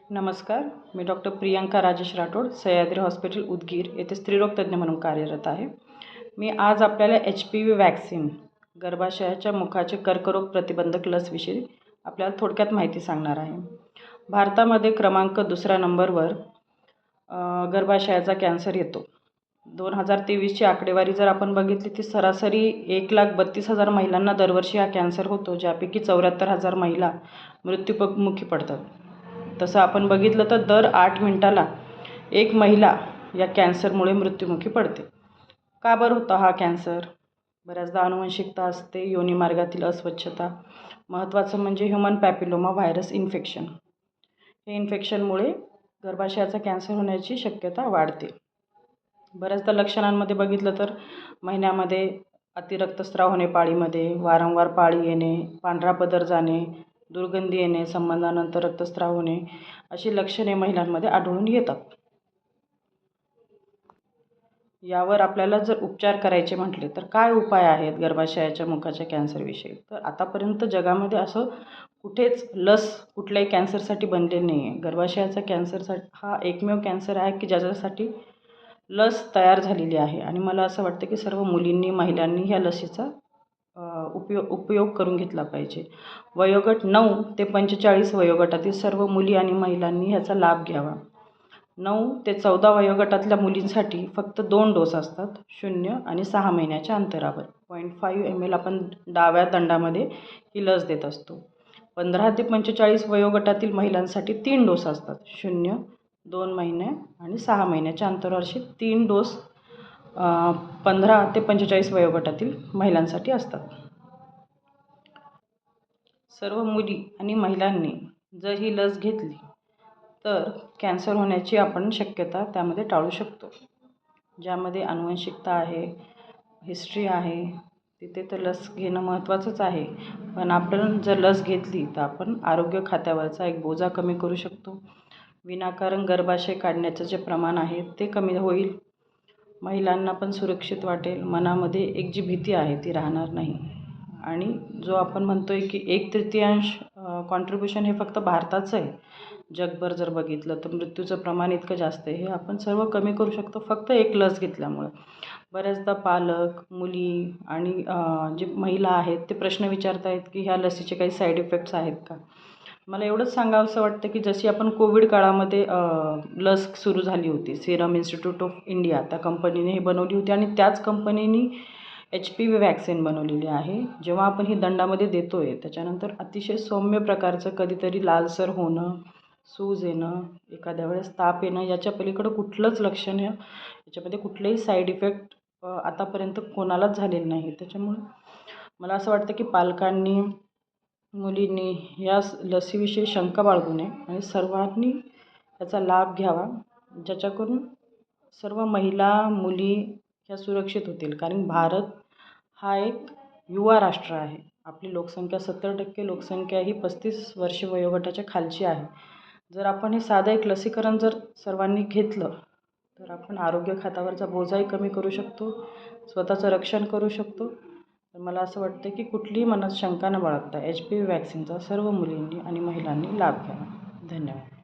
नमस्कार. मी doctor Priyanka Rajesh Rathod, Sahyadri hospital Udgir येथे स्त्रीरोग तज्ज्ञ म्हणून कार्यरत आहे. मी आज आपल्याला HPV वॅक्सिन गर्भाशयाच्या मुखाचे कर्करोग प्रतिबंधक लसविषयी आपल्याला थोडक्यात माहिती सांगणार आहे. भारतामध्ये क्रमांक 2 नंबरवर गर्भाशयाचा कॅन्सर येतो. 2023ची आकडेवारी जर आपण बघितली ती सरासरी 1,32,000 महिलांना दरवर्षी हा कॅन्सर होतो, ज्यापैकी 74,000 महिला मृत्युमुखी पडतात. तसं आपण बघितलं तर दर 8 मिनिटाला एक महिला या कॅन्सरमुळे मृत्युमुखी पडते. का बरं होता हा कॅन्सर? बऱ्याचदा आनुवंशिकता असते, योनिमार्गातील अस्वच्छता, महत्त्वाचं म्हणजे ह्यूमन पॅपिलोमा व्हायरस इन्फेक्शन. हे इन्फेक्शनमुळे गर्भाशयाचा कॅन्सर होण्याची शक्यता वाढते. बऱ्याचदा लक्षणांमध्ये बघितलं तर महिन्यामध्ये अतिरक्तस्राव होणे, पाळीमध्ये वारंवार पाळी येणे, पांढरा पदर जाणे, दुर्गंधी येणे, संबंधानंतर रक्तस्राव होणे अशी लक्षणे महिलांमध्ये आढळून येतात. यावर आपल्याला जर उपचार करायचे म्हटले तर काय उपाय आहेत गर्भाशयाच्या मुखाच्या कॅन्सरविषयी? तर आतापर्यंत जगामध्ये असं कुठेच लस कुठल्याही कॅन्सरसाठी बनलेली नाही आहे. गर्भाशयाचा कॅन्सरसाठी हा एकमेव कॅन्सर आहे की ज्याच्यासाठी लस तयार झालेली आहे आणि मला असं वाटतं की सर्व मुलींनी, महिलांनी ह्या लसीचा उपयोग करून घेतला पाहिजे. वयोगट 9 ते 45 वयोगटातील सर्व मुली आणि महिलांनी ह्याचा लाभ घ्यावा. 9 ते 14 वयोगटातल्या मुलींसाठी फक्त 2 डोस असतात, 0 आणि 6 महिन्याच्या अंतरावर. 0.5 ml आपण डाव्या दंडामध्ये ही लस देत असतो. 15 ते 45 वयोगटातील महिलांसाठी 3 डोस असतात, 0, 2 महिने आणि 6 महिन्याच्या अंतरावर असे 3 डोस 15 ते 45 वयोगटातील महिलांसाठी असतात. सर्व मुली आणि महिलांनी जर ही लस घेतली तर कॅन्सर होण्याची आपण शक्यता त्यामध्ये टाळू शकतो. ज्यामध्ये आनुवंशिकता आहे, हिस्ट्री आहे, तिथे तर लस घेणं महत्त्वाचंच आहे. पण आपण जर लस घेतली तर आपण आरोग्य खात्यावरचा एक बोजा कमी करू शकतो. विनाकारण गर्भाशय काढण्याचं जे प्रमाण आहे ते कमी होईल. महिलांना पण सुरक्षित वाटेल. मनामध्ये एक जी भीती आहे ती राहणार नाही. आणि जो आपण म्हणतो आहे की 1/3 कॉन्ट्रिब्युशन हे फक्त भारताचं आहे. जगभर जर बघितलं तर मृत्यूचं प्रमाण इतकं जास्त आहे, हे आपण सर्व कमी करू शकतो फक्त एक लस घेतल्यामुळं. बऱ्याचदा पालक, मुली आणि जे महिला आहेत ते प्रश्न विचारत आहेत की ह्या लसीचे काही साईड इफेक्ट्स आहेत का? मला एवढंच सांगावंसं वाटतं की जशी आपण कोविड काळामध्ये लस सुरू झाली होती, सिरम इन्स्टिट्यूट ऑफ इंडिया त्या कंपनीने ही बनवली होती आणि त्याच कंपनीने HPV वॅक्सिन बनवलेली आहे. जेव्हा आपण ही दंडामध्ये देतो आहे त्याच्यानंतर अतिशय सौम्य प्रकारचं कधीतरी लालसर होणं, सूज येणं, एखाद्या वेळेस ताप येणं, याच्या पलीकडं कुठलंच लक्षण याच्यामध्ये कुठलेही साईड इफेक्ट आतापर्यंत कोणालाच झालेलं नाही. त्याच्यामुळे मला असं वाटतं की पालकांनी, मुलींनी या लसीविषयी शंका बाळगू नये आणि सर्वांनी याचा लाभ घ्यावा, ज्याच्याकडून सर्व महिला, मुली ह्या सुरक्षित होतील. कारण भारत हा एक युवा राष्ट्र आहे. आपली लोकसंख्या 70% लोकसंख्या ही 35 वर्ष वयोगटाच्या खालची आहे. जर आपण हे साधं एक लसीकरण जर सर्वांनी घेतलं तर आपण आरोग्य खात्यावरचा बोजाही कमी करू शकतो, स्वतःचं रक्षण करू शकतो. तर मला असं वाटतं की कुठलीही मनात शंका न बाळगता HPV वॅक्सिनचा सर्व मुलींनी आणि महिलांनी लाभ घ्यावा. धन्यवाद.